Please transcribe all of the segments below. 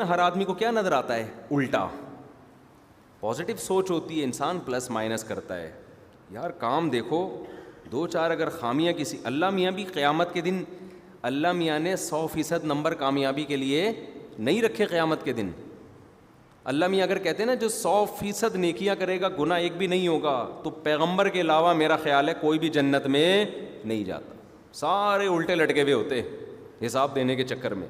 ہر آدمی کو کیا نظر آتا ہے؟ الٹا. پازیٹیو سوچ ہوتی ہے، انسان پلس مائنس کرتا ہے. یار کام دیکھو، دو چار اگر خامیاں کسی، اللہ میاں بھی قیامت کے دن، اللہ میاں نے 100% نمبر کامیابی کے لیے نہیں رکھے قیامت کے دن. اللہ میاں اگر کہتے ہیں نا جو 100% نیکیاں کرے گا گناہ ایک بھی نہیں ہوگا، تو پیغمبر کے علاوہ میرا خیال ہے کوئی بھی جنت میں نہیں جاتا. سارے الٹے لٹکے ہوئے ہوتے حساب دینے کے چکر میں.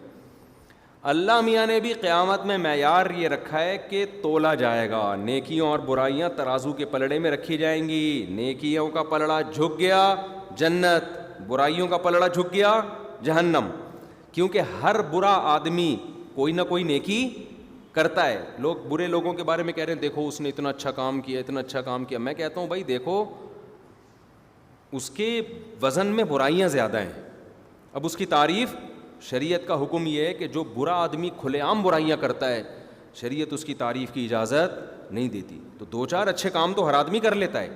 اللہ میاں نے بھی قیامت میں معیار یہ رکھا ہے کہ تولا جائے گا، نیکیوں اور برائیاں ترازو کے پلڑے میں رکھی جائیں گی. نیکیوں کا پلڑا جھک گیا جنت، برائیوں کا پلڑا جھک گیا جہنم. کیونکہ ہر برا آدمی کوئی نہ کوئی نیکی کرتا ہے. لوگ برے لوگوں کے بارے میں کہہ رہے ہیں دیکھو اس نے اتنا اچھا کام کیا، اتنا اچھا کام کیا. میں کہتا ہوں بھائی دیکھو اس کے وزن میں برائیاں زیادہ ہیں. اب اس کی تعریف، شریعت کا حکم یہ ہے کہ جو برا آدمی کھلے عام برائیاں کرتا ہے شریعت اس کی تعریف کی اجازت نہیں دیتی. تو دو چار اچھے کام تو ہر آدمی کر لیتا ہے.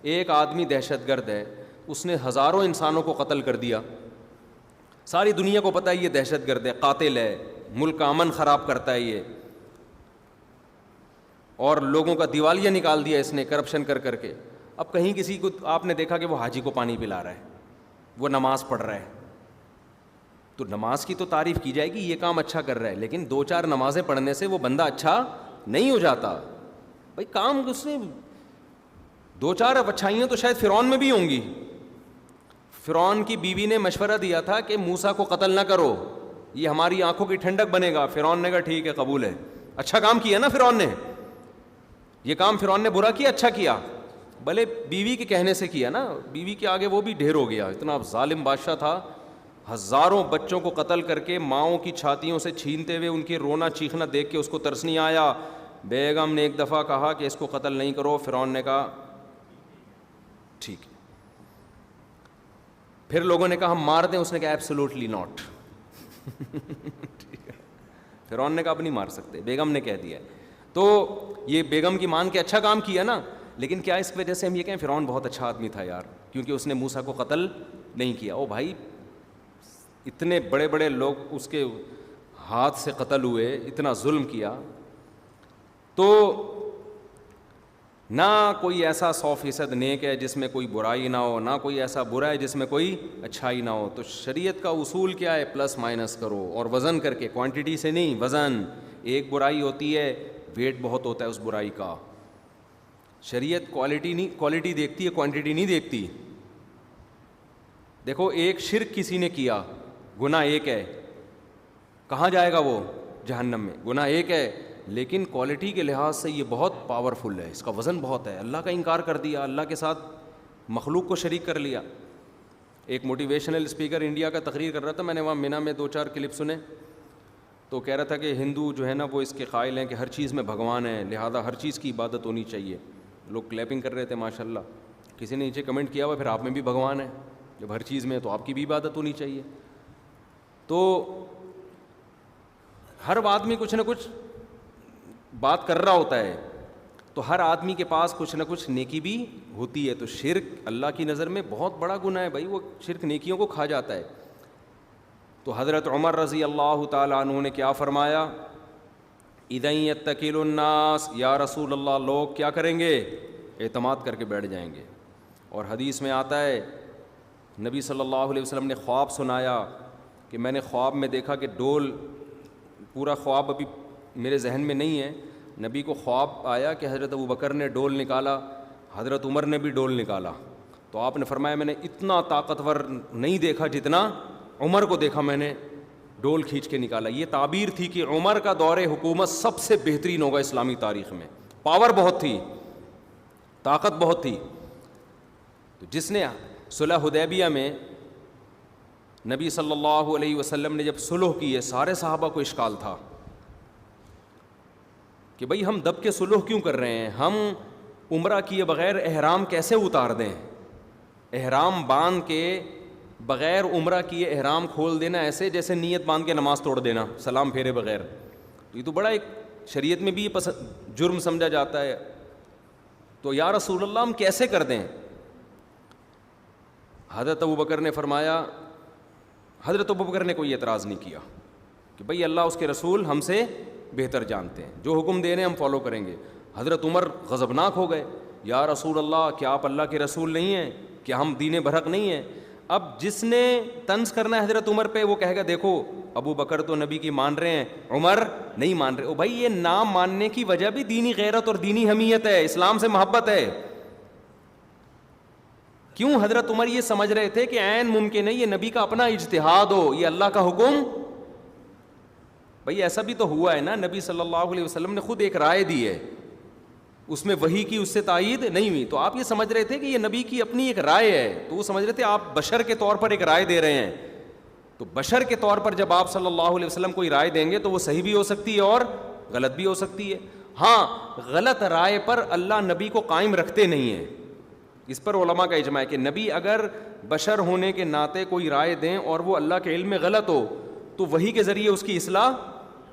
ایک آدمی دہشت گرد ہے، اس نے ہزاروں انسانوں کو قتل کر دیا، ساری دنیا کو پتہ ہے یہ دہشت گرد ہے، قاتل ہے، ملک کا امن خراب کرتا ہے یہ، اور لوگوں کا دیوالیہ نکال دیا اس نے کرپشن کر کر کے. اب کہیں کسی کو آپ نے دیکھا کہ وہ حاجی کو پانی پلا رہا ہے، وہ نماز پڑھ رہا ہے، تو نماز کی تو تعریف کی جائے گی یہ کام اچھا کر رہا ہے، لیکن دو چار نمازیں پڑھنے سے وہ بندہ اچھا نہیں ہو جاتا. بھائی کام اس نے دو چار اچھائیاں تو شاید فرعون میں بھی ہوں گی. فرعون کی بیوی نے مشورہ دیا تھا کہ موسیٰ کو قتل نہ کرو، یہ ہماری آنکھوں کی ٹھنڈک بنے گا. فرعون نے کہا ٹھیک ہے قبول ہے. اچھا کام کیا نا فرعون نے، یہ کام فرعون نے برا کیا اچھا کیا؟ بھلے بیوی کے کہنے سے کیا نا، بیوی کے آگے وہ بھی ڈھیر ہو گیا، اتنا ظالم بادشاہ تھا. ہزاروں بچوں کو قتل کر کے ماؤں کی چھاتیوں سے چھینتے ہوئے ان کے رونا چیخنا دیکھ کے اس کو ترس نہیں آیا. بیگم نے ایک دفعہ کہا کہ اس کو قتل نہیں کرو، فرعون نے کہا ٹھیک ہے. پھر لوگوں نے کہا ہم مار دیں، اس نے کہا ایبسولوٹلی ناٹ. فرعون نے کہا اب نہیں مار سکتے، بیگم نے کہہ دیا. تو یہ بیگم کی مان کے اچھا کام کیا نا، لیکن کیا اس وجہ سے ہم یہ کہیں فرعون بہت اچھا آدمی تھا یار کیونکہ اس نے موسیٰ کو قتل نہیں کیا؟ او بھائی اتنے بڑے بڑے لوگ اس کے ہاتھ سے قتل ہوئے، اتنا ظلم کیا. تو نہ کوئی ایسا 100% نیک ہے جس میں کوئی برائی نہ ہو، نہ کوئی ایسا برا ہے جس میں کوئی اچھائی نہ ہو. تو شریعت کا اصول کیا ہے؟ پلس مائنس کرو، اور وزن کر کے، کوانٹٹی سے نہیں وزن. ایک برائی ہوتی ہے ویٹ بہت ہوتا ہے اس برائی کا. شریعت کوالٹی دیکھتی ہے، کوانٹٹی نہیں دیکھتی. دیکھو ایک شرک کسی نے کیا، گناہ ایک ہے، کہاں جائے گا وہ؟ جہنم میں. گناہ ایک ہے لیکن کوالٹی کے لحاظ سے یہ بہت پاورفل ہے، اس کا وزن بہت ہے. اللہ کا انکار کر دیا، اللہ کے ساتھ مخلوق کو شریک کر لیا. ایک موٹیویشنل اسپیکر انڈیا کا تقریر کر رہا تھا، میں نے وہاں مینا میں 2-4 کلپ سنے. تو کہہ رہا تھا کہ ہندو جو ہے نا وہ اس کے قائل ہیں کہ ہر چیز میں بھگوان ہے، لہذا ہر چیز کی عبادت ہونی چاہیے. لوگ کلیپنگ کر رہے تھے ماشاء اللہ. کسی نے نیچے کمنٹ کیا ہوا پھر آپ میں بھی بھگوان ہے، جب ہر چیز میں تو آپ کی بھی عبادت ہونی چاہیے. تو ہر آدمی کچھ نہ کچھ بات کر رہا ہوتا ہے، تو ہر آدمی کے پاس کچھ نہ کچھ نیکی بھی ہوتی ہے. تو شرک اللہ کی نظر میں بہت بڑا گناہ ہے بھائی، وہ شرک نیکیوں کو کھا جاتا ہے. تو حضرت عمر رضی اللہ تعالیٰ عنہ نے کیا فرمایا؟ اذا یتکل الناس، یا رسول اللہ لوگ کیا کریں گے؟ اعتماد کر کے بیٹھ جائیں گے. اور حدیث میں آتا ہے نبی صلی اللہ علیہ وسلم نے خواب سنایا کہ میں نے خواب میں دیکھا کہ ڈول، پورا خواب ابھی میرے ذہن میں نہیں ہے، نبی کو خواب آیا کہ حضرت ابوبکر نے ڈول نکالا، حضرت عمر نے بھی ڈول نکالا. تو آپ نے فرمایا میں نے اتنا طاقتور نہیں دیکھا جتنا عمر کو دیکھا، میں نے ڈول کھینچ کے نکالا. یہ تعبیر تھی کہ عمر کا دور حکومت سب سے بہترین ہوگا اسلامی تاریخ میں. پاور بہت تھی، طاقت بہت تھی. تو جس نے صلح حدیبیہ میں نبی صلی اللہ علیہ وسلم نے جب صلح کی ہے، سارے صحابہ کو اشکال تھا کہ بھئی ہم دب کے صلح کیوں کر رہے ہیں؟ ہم عمرہ کیے بغیر احرام کیسے اتار دیں؟ احرام باندھ کے بغیر عمرہ کیے احرام کھول دینا ایسے جیسے نیت باندھ کے نماز توڑ دینا سلام پھیرے بغیر. تو یہ تو بڑا ایک شریعت میں بھی جرم سمجھا جاتا ہے. تو یا رسول اللہ ہم کیسے کر دیں؟ حضرت ابوبکر نے فرمایا، حضرت ابوبکر نے کوئی اعتراض نہیں کیا کہ بھئی اللہ اس کے رسول ہم سے بہتر جانتے ہیں, جو حکم دے رہے ہیں ہم فالو کریں گے. حضرت عمر غضبناک ہو گئے, یا رسول اللہ کیا آپ اللہ کے رسول نہیں ہیں, کیا ہم دین برحق نہیں ہیں؟ اب جس نے طنز کرنا ہے حضرت عمر پہ وہ کہے گا دیکھو ابو بکر تو نبی کی مان رہے ہیں, عمر نہیں مان رہے. او بھائی یہ نام ماننے کی وجہ بھی دینی غیرت اور دینی حمیت ہے, اسلام سے محبت ہے. کیوں حضرت عمر یہ سمجھ رہے تھے کہ عین ممکن ہے یہ نبی کا اپنا اجتہاد ہو, یہ اللہ کا حکم. بھائی ایسا بھی تو ہوا ہے نا, نبی صلی اللہ علیہ وسلم نے خود ایک رائے دی ہے, اس میں وحی کی اس سے تائید نہیں ہوئی. تو آپ یہ سمجھ رہے تھے کہ یہ نبی کی اپنی ایک رائے ہے, تو وہ سمجھ رہے تھے آپ بشر کے طور پر ایک رائے دے رہے ہیں. تو بشر کے طور پر جب آپ صلی اللہ علیہ وسلم کوئی رائے دیں گے تو وہ صحیح بھی ہو سکتی ہے اور غلط بھی ہو سکتی ہے. ہاں غلط رائے پر اللہ نبی کو قائم رکھتے نہیں ہیں, اس پر علماء کا اجماع ہے کہ نبی اگر بشر ہونے کے ناطے کوئی رائے دیں اور وہ اللہ کے علم میں غلط ہو تو وحی کے ذریعے اس کی اصلاح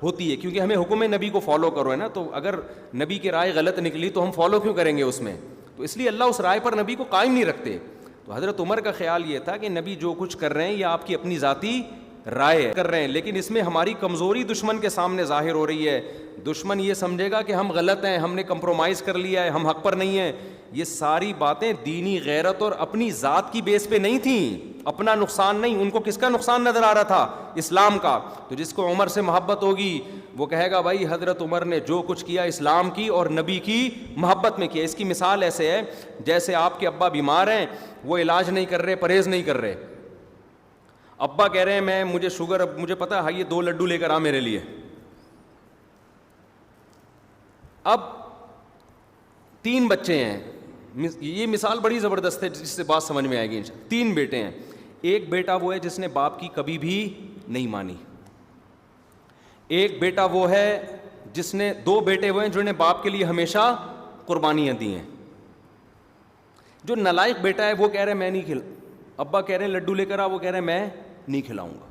ہوتی ہے, کیونکہ ہمیں حکم نبی کو فالو کرو ہے نا. تو اگر نبی کی رائے غلط نکلی تو ہم فالو کیوں کریں گے اس میں؟ تو اس لیے اللہ اس رائے پر نبی کو قائم نہیں رکھتے. تو حضرت عمر کا خیال یہ تھا کہ نبی جو کچھ کر رہے ہیں یہ آپ کی اپنی ذاتی رائے کر رہے ہیں, لیکن اس میں ہماری کمزوری دشمن کے سامنے ظاہر ہو رہی ہے. دشمن یہ سمجھے گا کہ ہم غلط ہیں, ہم نے کمپرومائز کر لیا ہے, ہم حق پر نہیں ہیں. یہ ساری باتیں دینی غیرت اور اپنی ذات کی بیس پہ نہیں تھیں, اپنا نقصان نہیں. ان کو کس کا نقصان نظر آ رہا تھا؟ اسلام کا. تو جس کو عمر سے محبت ہوگی وہ کہے گا بھائی حضرت عمر نے جو کچھ کیا اسلام کی اور نبی کی محبت میں کیا. اس کی مثال ایسے ہے جیسے آپ کے ابا بیمار ہیں, وہ علاج نہیں کر رہے, پرہیز نہیں کر رہے. ابا کہہ رہے ہیں مجھے شوگر, مجھے پتا ہے یہ 2 لڈو لے کر آ میرے لیے. اب 3 بچے ہیں, یہ مثال بڑی زبردست ہے جس سے بات سمجھ میں آئے گی. 3 بیٹے ہیں. ایک بیٹا وہ ہے جس نے باپ کی کبھی بھی نہیں مانی. ایک بیٹا وہ ہے جس نے 2 بیٹے وہ ہیں جنہوں نے باپ کے لیے ہمیشہ قربانیاں دی ہیں. جو نالائق بیٹا ہے وہ کہہ رہے ہیں میں نہیں کھلا, ابا کہہ رہے ہیں لڈو لے کر آ, وہ کہہ رہے ہیں میں نہیں کھلاؤں گا.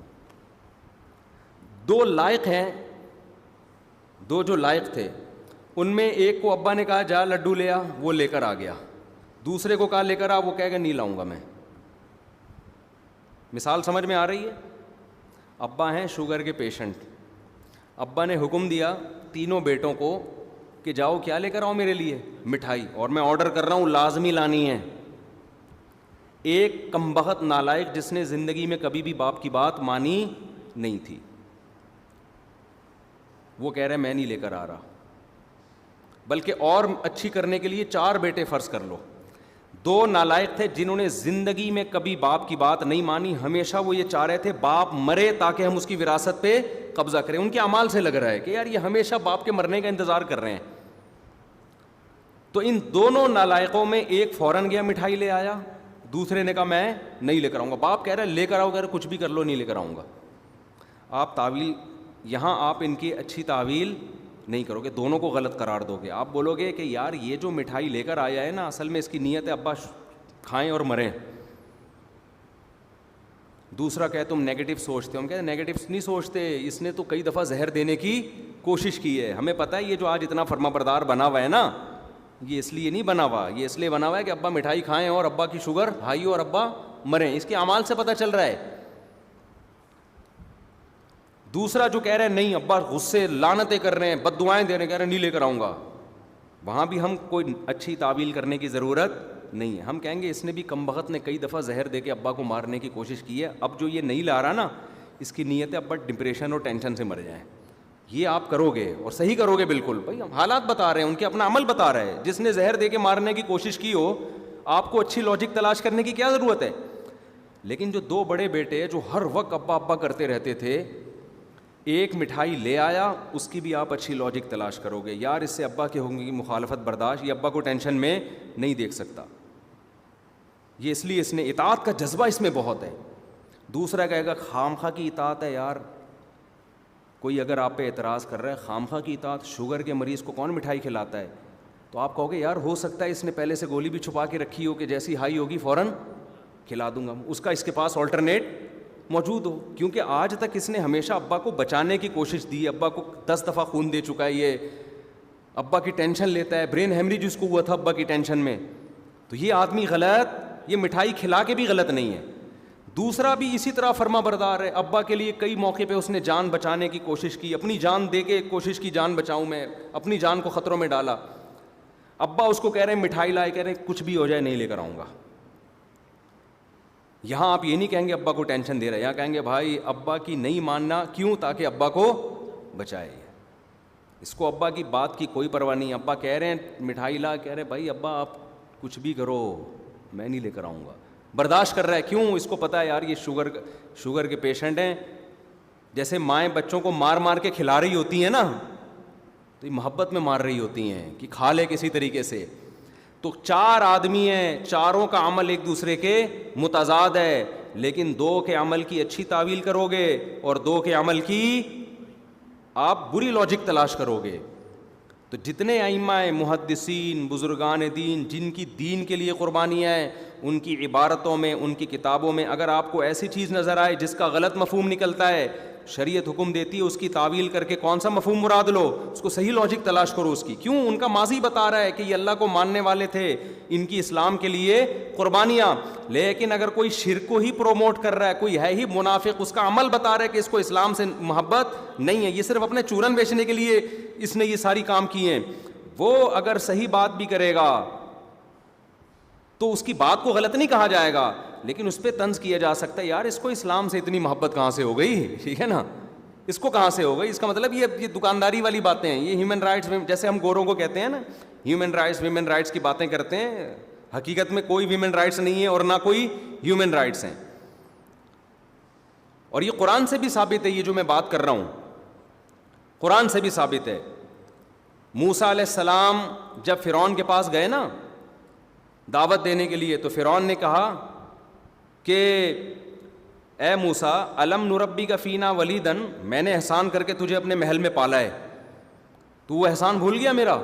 2 لائق ہیں, 2 جو لائق تھے ان میں ایک کو ابا نے کہا جا لڈو لے آ, وہ لے کر آ گیا. دوسرے کو کہا لے کر آ, وہ کہے گا نہیں لاؤں گا میں. مثال سمجھ میں آ رہی ہے؟ ابا ہیں شوگر کے پیشنٹ, ابا نے حکم دیا تینوں بیٹوں کو کہ جاؤ کیا لے کر آؤ میرے لیے؟ مٹھائی, اور میں آرڈر کر رہا ہوں لازمی لانی ہے. ایک کمبخت نالائق جس نے زندگی میں کبھی بھی باپ کی بات مانی نہیں تھی, وہ کہہ رہے میں نہیں لے کر آ رہا. بلکہ اور اچھی کرنے کے لیے 4 بیٹے فرض کر لو. 2 نالائق تھے جنہوں نے زندگی میں کبھی باپ کی بات نہیں مانی, ہمیشہ وہ یہ چاہ رہے تھے باپ مرے تاکہ ہم اس کی وراثت پہ قبضہ کریں. ان کے اعمال سے لگ رہا ہے کہ یار یہ ہمیشہ باپ کے مرنے کا انتظار کر رہے ہیں. تو ان دونوں نالائقوں میں ایک فوراً گیا مٹھائی لے آیا, دوسرے نے کہا میں نہیں لے کر آؤں گا. باپ کہہ رہا ہے لے کر آؤ, کچھ بھی کر لو نہیں لے کر آؤں گا. آپ تعویل یہاں آپ ان کی اچھی تعویل نہیں کرو گے, دونوں کو غلط قرار دو گے. آپ بولو گے کہ یار یہ جو مٹھائی لے کر آیا ہے نا اصل میں اس کی نیت ہے ابا کھائیں اور مریں. دوسرا کہ تم نیگیٹو سوچتے ہو. ہم کہتے ہیں نیگیٹو نہیں سوچتے, اس نے تو کئی دفعہ زہر دینے کی کوشش کی ہے. ہمیں پتہ ہے یہ جو آج اتنا فرما بردار بنا ہوا ہے نا یہ اس لیے نہیں بنا ہوا, یہ اس لیے بنا ہوا ہے کہ ابا مٹھائی کھائیں اور ابا کی شوگر ہائی اور ابا مریں. اس کے اعمال سے پتہ چل رہا ہے. دوسرا جو کہہ رہے ہیں نہیں ابا غصے لعنتیں کر رہے ہیں, بد دعائیں دے رہے ہیں, کہہ رہے ہیں نہیں لے کر آؤں گا, وہاں بھی ہم کوئی اچھی تعویل کرنے کی ضرورت نہیں ہے. ہم کہیں گے اس نے بھی کم بخت نے کئی دفعہ زہر دے کے ابا کو مارنے کی کوشش کی ہے. اب جو یہ نہیں لا رہا نا اس کی نیت ہے ابا ڈپریشن اور ٹینشن سے مر جائیں. یہ آپ کرو گے اور صحیح کرو گے بالکل. بھائی ہم حالات بتا رہے ہیں, ان کے اپنا عمل بتا رہے ہیں. جس نے زہر دے کے مارنے کی کوشش کی ہو آپ کو اچھی لاجک تلاش کرنے کی کیا ضرورت ہے. لیکن جو 2 بڑے بیٹے جو ہر وقت ابا ابا کرتے رہتے تھے, ایک مٹھائی لے آیا اس کی بھی آپ اچھی لاجک تلاش کرو گے, یار اس سے ابا کے ہوں گی مخالفت برداشت, یہ ابا کو ٹینشن میں نہیں دیکھ سکتا. یہ اس لیے اس نے اطاعت کا جذبہ اس میں بہت ہے. دوسرا کہے گا خام خواہ کی اطاعت ہے. یار کوئی اگر آپ پہ اعتراض کر رہا ہے خام خواہ کی اطاعت, شوگر کے مریض کو کون مٹھائی کھلاتا ہے؟ تو آپ کہو گے یار ہو سکتا ہے اس نے پہلے سے گولی بھی چھپا کے رکھی ہو کہ جیسی ہائی ہوگی فوراً کھلا دوں گا, اس کا اس کے پاس آلٹرنیٹ موجود ہو. کیونکہ آج تک اس نے ہمیشہ ابا کو بچانے کی کوشش دی, ابا کو 10 دفعہ خون دے چکا ہے, یہ ابا کی ٹینشن لیتا ہے, برین ہیمریج جس کو ہوا تھا ابا کی ٹینشن میں. تو یہ آدمی غلط, یہ مٹھائی کھلا کے بھی غلط نہیں ہے. دوسرا بھی اسی طرح فرما بردار ہے. ابا کے لیے کئی موقع پہ اس نے جان بچانے کی کوشش کی, اپنی جان دے کے کوشش کی جان بچاؤں, میں اپنی جان کو خطروں میں ڈالا. ابا اس کو کہہ رہے ہیں مٹھائی لائے, کہہ رہے ہیں کچھ بھی ہو جائے نہیں لے کر آؤں گا. یہاں آپ یہ نہیں کہیں گے ابا کو ٹینشن دے رہے ہیں, یہاں کہیں گے بھائی ابا کی نہیں ماننا کیوں, تاکہ ابا کو بچائے. اس کو ابا کی بات کی کوئی پرواہ نہیں. ابا کہہ رہے ہیں مٹھائی لا, کہہ رہے بھائی ابا آپ کچھ بھی کرو میں نہیں لے کر آؤں گا. برداشت کر رہا ہے, کیوں, اس کو پتہ ہے یار یہ شوگر کے پیشنٹ ہیں. جیسے مائیں بچوں کو مار مار کے کھلا رہی ہوتی ہیں نا, تو یہ محبت میں مار رہی ہوتی ہیں کہ کھا لے کسی طریقے سے. تو 4 آدمی ہیں, چاروں کا عمل ایک دوسرے کے متضاد ہے, لیکن 2 کے عمل کی اچھی تعویل کرو گے اور 2 کے عمل کی آپ بری لاجک تلاش کرو گے. تو جتنے ائمہ محدثین بزرگان دین جن کی دین کے لیے قربانیاں ہیں, ان کی عبارتوں میں, ان کی کتابوں میں اگر آپ کو ایسی چیز نظر آئے جس کا غلط مفہوم نکلتا ہے, شریعت حکم دیتی ہے اس کی تعویل کر کے کون سا مفہوم مراد لو, اس کو صحیح لاجک تلاش کرو اس کی. کیوں, ان کا ماضی بتا رہا ہے کہ یہ اللہ کو ماننے والے تھے, ان کی اسلام کے لیے قربانیاں. لیکن اگر کوئی شرک کو ہی پروموٹ کر رہا ہے, کوئی ہے ہی منافق, اس کا عمل بتا رہا ہے کہ اس کو اسلام سے محبت نہیں ہے, یہ صرف اپنے چورن بیچنے کے لیے اس نے یہ ساری کام کیے ہیں, وہ اگر صحیح بات بھی کرے گا تو اس کی بات کو غلط نہیں کہا جائے گا, لیکن اس پہ طنز کیا جا سکتا ہے یار اس کو اسلام سے اتنی محبت کہاں سے ہو گئی, ٹھیک ہے نا, اس کو کہاں سے ہو گئی. اس کا مطلب یہ دکانداری والی باتیں ہیں, یہ ہیومن رائٹس, جیسے ہم گوروں کو کہتے ہیں نا ہیومن رائٹس ویمن رائٹس کی باتیں کرتے ہیں, حقیقت میں کوئی ویمن رائٹس نہیں ہے اور نہ کوئی ہیومن رائٹس ہیں. اور یہ قرآن سے بھی ثابت ہے, یہ جو میں بات کر رہا ہوں قرآن سے بھی ثابت ہے. موسیٰ علیہ السلام جب فرعون کے پاس گئے نا دعوت دینے کے لیے, تو فرعون نے کہا کہ اے موسیٰ الم نربی کا فینا ولیدن, میں نے احسان کر کے تجھے اپنے محل میں پالا ہے, تو وہ احسان بھول گیا میرا.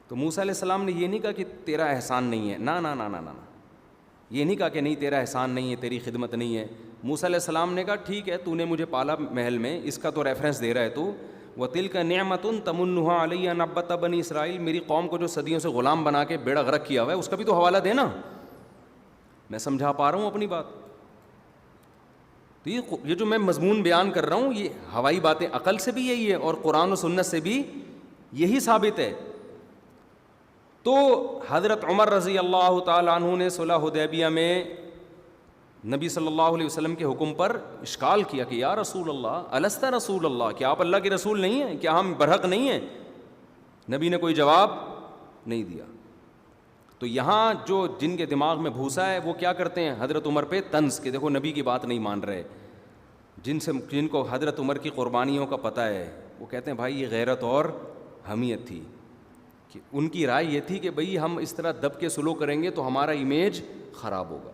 تو موسیٰ علیہ السلام نے یہ نہیں کہا کہ تیرا احسان نہیں ہے, نا نا نا نا نا, یہ نہیں کہا کہ نہیں تیرا احسان نہیں ہے, تیری خدمت نہیں ہے. موسیٰ علیہ السلام نے کہا ٹھیک ہے تو نے مجھے پالا محل میں, اس کا تو ریفرنس دے رہا ہے تو, وَتِلْكَ نِعْمَةٌ تَمُنُّهَا عَلَيَّ أَنْ عَبَّدْتَ بَنِي اسرائیل, میری قوم کو جو صدیوں سے غلام بنا کے بیڑا غرق کیا ہوا ہے اس کا بھی تو حوالہ دینا. میں سمجھا پا رہا ہوں اپنی بات. تو یہ جو میں مضمون بیان کر رہا ہوں یہ ہوائی باتیں, عقل سے بھی یہی ہے اور قرآن و سنت سے بھی یہی ثابت ہے. تو حضرت عمر رضی اللہ تعالیٰ عنہ نے صلح حدیبیہ میں نبی صلی اللہ علیہ وسلم کے حکم پر اشکال کیا کہ یا رسول اللہ الست رسول اللہ, کیا آپ اللہ کے رسول نہیں ہیں, کیا ہم برحق نہیں ہیں. نبی نے کوئی جواب نہیں دیا. تو یہاں جو جن کے دماغ میں بھوسا ہے وہ کیا کرتے ہیں, حضرت عمر پہ طنز کہ دیکھو نبی کی بات نہیں مان رہے. جن کو حضرت عمر کی قربانیوں کا پتہ ہے وہ کہتے ہیں بھائی یہ غیرت اور حمیت تھی, کہ ان کی رائے یہ تھی کہ بھئی ہم اس طرح دب کے سلوک کریں گے تو ہمارا امیج خراب ہوگا.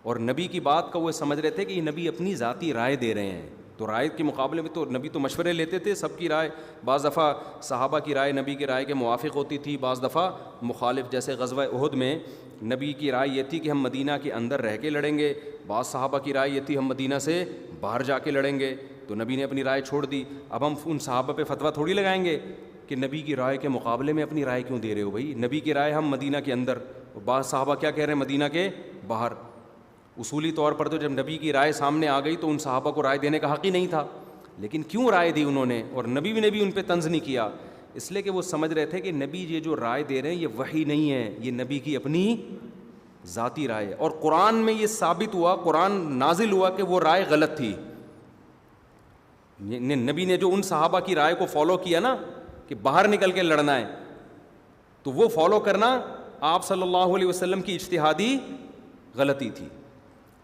اور نبی کی بات کا وہ سمجھ رہے تھے کہ یہ نبی اپنی ذاتی رائے دے رہے ہیں, تو رائے کے مقابلے میں تو نبی تو مشورے لیتے تھے سب کی رائے. بعض دفعہ صحابہ کی رائے نبی کی رائے کے موافق ہوتی تھی, بعض دفعہ مخالف. جیسے غزوہ احد میں نبی کی رائے یہ تھی کہ ہم مدینہ کے اندر رہ کے لڑیں گے, بعض صحابہ کی رائے یہ تھی ہم مدینہ سے باہر جا کے لڑیں گے, تو نبی نے اپنی رائے چھوڑ دی. اب ہم ان صحابہ پہ فتویٰ تھوڑی لگائیں گے کہ نبی کی رائے کے مقابلے میں اپنی رائے کیوں دے رہے ہو بھائی, نبی کی رائے ہم مدینہ کے اندر, بعض صحابہ کیا کہہ رہے ہیں مدینہ کے باہر. اصولی طور پر تو جب نبی کی رائے سامنے آ گئی تو ان صحابہ کو رائے دینے کا حق ہی نہیں تھا, لیکن کیوں رائے دی انہوں نے, اور نبی بھی ان پہ طنز نہیں کیا, اس لیے کہ وہ سمجھ رہے تھے کہ نبی یہ جو رائے دے رہے ہیں یہ وحی نہیں ہے, یہ نبی کی اپنی ذاتی رائے ہے. اور قرآن میں یہ ثابت ہوا, قرآن نازل ہوا کہ وہ رائے غلط تھی. نبی نے جو ان صحابہ کی رائے کو فالو کیا نا کہ باہر نکل کے لڑنا ہے, تو وہ فالو کرنا آپ صلی اللہ علیہ وسلم کی اجتہادی غلطی تھی.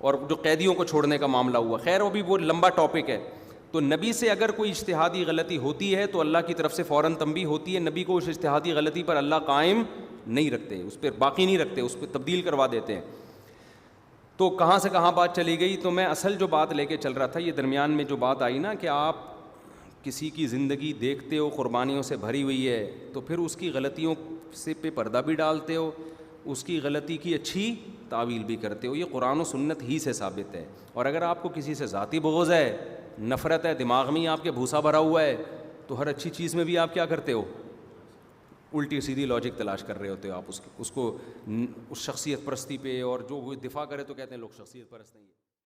اور جو قیدیوں کو چھوڑنے کا معاملہ ہوا, خیر وہ لمبا ٹاپک ہے. تو نبی سے اگر کوئی اجتہادی غلطی ہوتی ہے تو اللہ کی طرف سے فوراً تنبیہ ہوتی ہے. نبی کو اس اجتہادی غلطی پر اللہ قائم نہیں رکھتے, اس پہ باقی نہیں رکھتے, اس پہ تبدیل کروا دیتے ہیں. تو کہاں سے کہاں بات چلی گئی, تو میں اصل جو بات لے کے چل رہا تھا, یہ درمیان میں جو بات آئی نا کہ آپ کسی کی زندگی دیکھتے ہو قربانیوں سے بھری ہوئی ہے, تو پھر اس کی غلطیوں سے پہ پردہ بھی ڈالتے ہو, اس کی غلطی کی اچھی تعویل بھی کرتے ہو. یہ قرآن و سنت ہی سے ثابت ہے. اور اگر آپ کو کسی سے ذاتی بغض ہے, نفرت ہے, دماغ میں ہی آپ کے بھوسا بھرا ہوا ہے, تو ہر اچھی چیز میں بھی آپ کیا کرتے ہو, الٹی سیدھی لاجک تلاش کر رہے ہوتے ہو آپ اس کو اس شخصیت پرستی پہ. اور جو وہ دفاع کرے تو کہتے ہیں لوگ شخصیت پرست نہیں ہے.